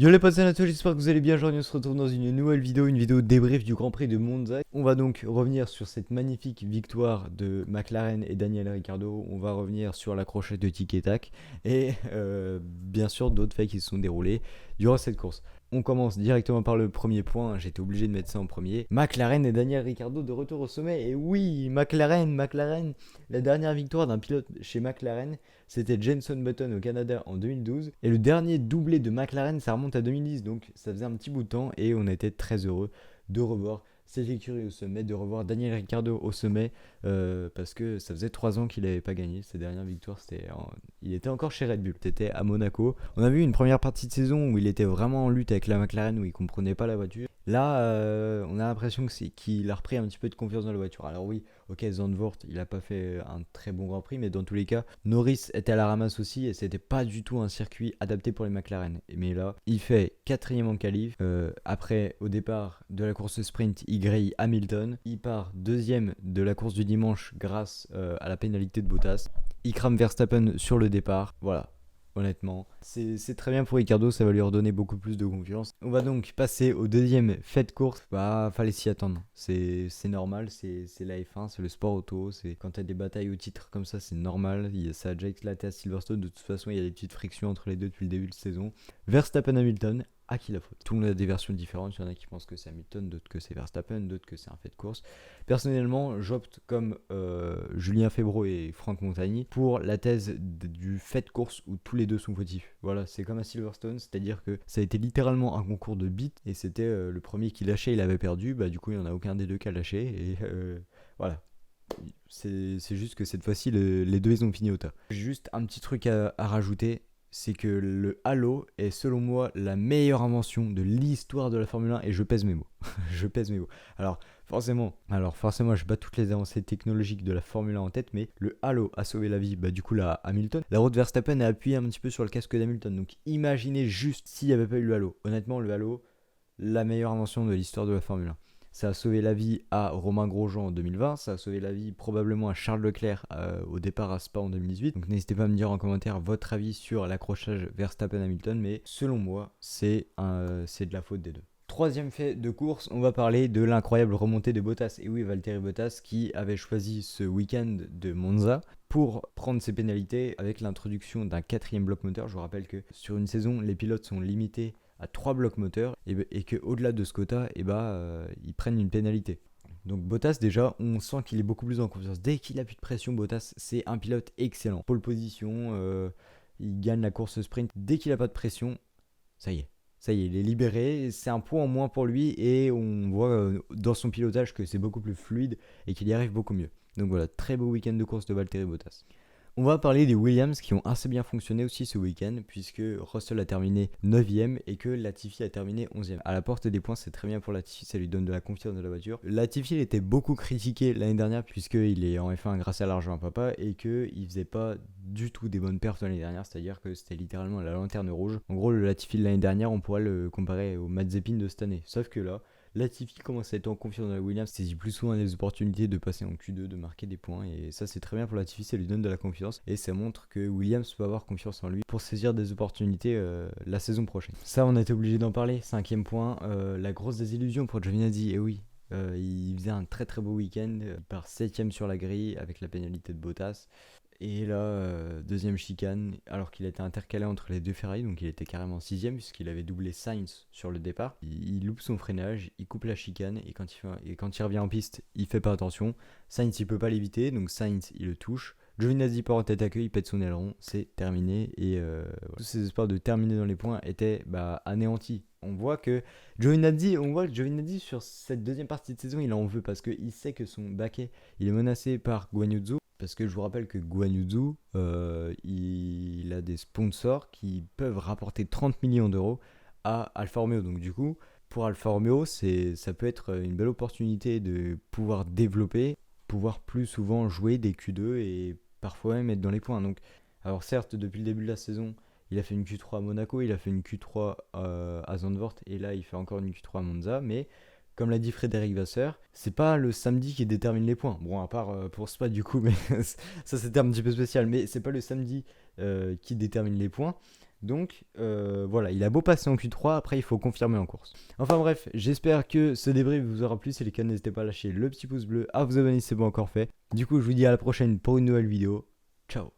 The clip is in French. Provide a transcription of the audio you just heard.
Yo les potes, à tous, j'espère que vous allez bien. Aujourd'hui, on se retrouve dans une nouvelle vidéo, une vidéo débrief du Grand Prix de Monza. On va donc revenir sur cette magnifique victoire de McLaren et Daniel Ricciardo. On va revenir sur la crochette de Tic et Tac et bien sûr d'autres faits qui se sont déroulés durant cette course. On commence directement par le premier point, j'étais obligé de mettre ça en premier. McLaren et Daniel Ricciardo de retour au sommet. Et oui, McLaren, la dernière victoire d'un pilote chez McLaren, c'était Jenson Button au Canada en 2012. Et le dernier doublé de McLaren, ça remonte à 2010. Donc ça faisait un petit bout de temps et on était très heureux de revoir cette écurie au sommet, de revoir Daniel Ricciardo au sommet. Parce que ça faisait 3 ans qu'il n'avait pas gagné. Ses dernières victoires, il était encore chez Red Bull. C'était à Monaco. On a vu une première partie de saison où il était vraiment en lutte avec la McLaren, où il comprenait pas la voiture. Là, on a l'impression qu'il a repris un petit peu de confiance dans la voiture. Alors oui, ok, Zandvoort, il n'a pas fait un très bon Grand Prix, mais dans tous les cas, Norris était à la ramasse aussi et c'était pas du tout un circuit adapté pour les McLaren. Mais là, il fait 4ème en qualif. Après, au départ de la course sprint, il grille Hamilton. Il part 2ème de la course du dimanche grâce à la pénalité de Bottas. Il crame Verstappen sur le départ. Voilà. Honnêtement, c'est très bien pour Ricciardo, ça va lui redonner beaucoup plus de confiance. On va donc passer au deuxième fait de course. Bah, fallait s'y attendre. C'est normal, c'est la F1, c'est le sport auto. Quand t'as des batailles au titre comme ça, c'est normal. Ça a déjà éclaté à Silverstone. De toute façon, il y a des petites frictions entre les deux depuis le début de saison. Verstappen Hamilton, à qui la faute? Tout le monde a des versions différentes. Il y en a qui pensent que c'est Hamilton, d'autres que c'est Verstappen, d'autres que c'est un fait de course. Personnellement, j'opte comme Julien Febvre et Franck Montagny pour la thèse du fait de course où tous les deux sont fautifs. Voilà, c'est comme à Silverstone, c'est-à-dire que ça a été littéralement un concours de bits et c'était le premier qui lâchait, il avait perdu. Bah, du coup, il n'y en a aucun des deux qui a lâché et voilà. C'est juste que cette fois-ci, les deux ils ont fini au tas. Juste un petit truc à rajouter, c'est que le Halo est selon moi la meilleure invention de l'histoire de la Formule 1 et je pèse mes mots. Je pèse mes mots. Alors forcément, je bats toutes les avancées technologiques de la Formule 1 en tête, mais le Halo a sauvé la vie, bah du coup là, Hamilton. La route Verstappen a appuyé un petit peu sur le casque d'Hamilton, donc imaginez juste s'il n'y avait pas eu le Halo. Honnêtement, le Halo, la meilleure invention de l'histoire de la Formule 1. Ça a sauvé la vie à Romain Grosjean en 2020, ça a sauvé la vie probablement à Charles Leclerc au départ à Spa en 2018. Donc n'hésitez pas à me dire en commentaire votre avis sur l'accrochage Verstappen-Hamilton, mais selon moi, c'est de la faute des deux. Troisième fait de course, on va parler de l'incroyable remontée de Bottas. Et oui, Valtteri Bottas qui avait choisi ce week-end de Monza pour prendre ses pénalités avec l'introduction d'un 4ème bloc moteur. Je vous rappelle que sur une saison, les pilotes sont limités à 3 blocs moteurs et qu'au-delà de ce quota, ils prennent une pénalité. Donc Bottas déjà, on sent qu'il est beaucoup plus en confiance. Dès qu'il a plus de pression, Bottas, c'est un pilote excellent. Pole position, il gagne la course sprint. Dès qu'il n'a pas de pression, ça y est. Ça y est, il est libéré, c'est un point en moins pour lui et on voit dans son pilotage que c'est beaucoup plus fluide et qu'il y arrive beaucoup mieux. Donc voilà, très beau week-end de course de Valtteri Bottas. On va parler des Williams qui ont assez bien fonctionné aussi ce week-end puisque Russell a terminé 9ème et que Latifi a terminé 11ème. À la porte des points, c'est très bien pour Latifi, ça lui donne de la confiance de la voiture. Latifi il était beaucoup critiqué l'année dernière puisqu'il est en F1 grâce à l'argent à papa et qu'il faisait pas du tout des bonnes perfs l'année dernière, c'est-à-dire que c'était littéralement la lanterne rouge. En gros, le Latifi de l'année dernière, on pourrait le comparer au Mazepin de cette année. Sauf que là, Latifi commence à être en confiance dans la Williams, saisit plus souvent des opportunités de passer en Q2, de marquer des points et ça c'est très bien pour Latifi, ça lui donne de la confiance et ça montre que Williams peut avoir confiance en lui pour saisir des opportunités la saison prochaine. Ça on a été obligé d'en parler. 5ème point, la grosse désillusion pour Giovinazzi, et oui. Il faisait un très très beau week-end, il part 7ème sur la grille avec la pénalité de Bottas. Et là, deuxième chicane, alors qu'il était intercalé entre les deux Ferrari, donc il était carrément 6ème puisqu'il avait doublé Sainz sur le départ. Il loupe son freinage, il coupe la chicane et quand il revient en piste, il fait pas attention. Sainz il peut pas l'éviter, donc Sainz il le touche. Giovinazzi part en tête à queue, il pète son aileron, c'est terminé. Et tous ses espoirs de terminer dans les points étaient anéantis. On voit que Giovinazzi sur cette deuxième partie de saison, il en veut parce qu'il sait que son baquet il est menacé par Guanyu Zhou. Parce que je vous rappelle que Guanyu Zhou, il a des sponsors qui peuvent rapporter 30 millions d'euros à Alfa Romeo. Donc du coup, pour Alfa Romeo, ça peut être une belle opportunité de pouvoir développer, pouvoir plus souvent jouer des Q2 et parfois même être dans les points. Donc, alors certes, depuis le début de la saison, il a fait une Q3 à Monaco, il a fait une Q3 à Zandvoort et là il fait encore une Q3 à Monza, mais comme l'a dit Frédéric Vasseur, c'est pas le samedi qui détermine les points. Bon, à part pour Spa du coup, mais ça c'était un petit peu spécial. Mais c'est pas le samedi qui détermine les points. Donc voilà, il a beau passer en Q3, après il faut confirmer en course. Enfin bref, j'espère que ce débrief vous aura plu. Si c'est le cas, n'hésitez pas à lâcher le petit pouce bleu, à vous abonner si c'est pas encore fait. Du coup, je vous dis à la prochaine pour une nouvelle vidéo. Ciao.